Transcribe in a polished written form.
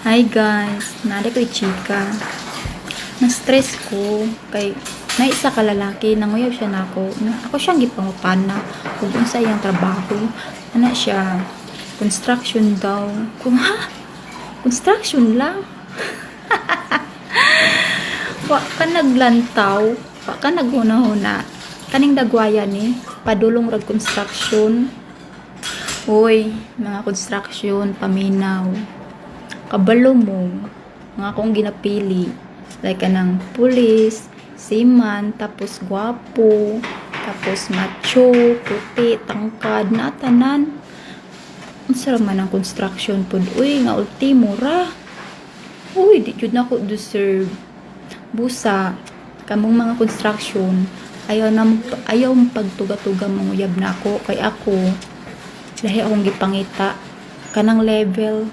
Hi guys, nari ko'y chika. Na-stress ko kay naisa ka lalaki, nanguyaw siya nako. Ako siyang gipangutana kung unsa iyang trabaho. Ana siya, construction daw. Kung ha? Construction lang? Wa ka naglantaw, wa ka naghuna-huna. Kaning dagwaya ni, padulong rag construction. Uy, mga construction, paminaw. Kabalo mo, nga akong ginapili. Like kanang pulis, seaman, tapos gwapo, tapos macho, puti, tangkad, natanan. Ang sarap man ang construction pod. Uy, nga ultimo ra. Uy, di jud na ko deserve. Busa, kamong mga construction, ayaw mong pagtuga-tuga manguyab na ako. Kay ako, lahi akong gipangita. Kanang level,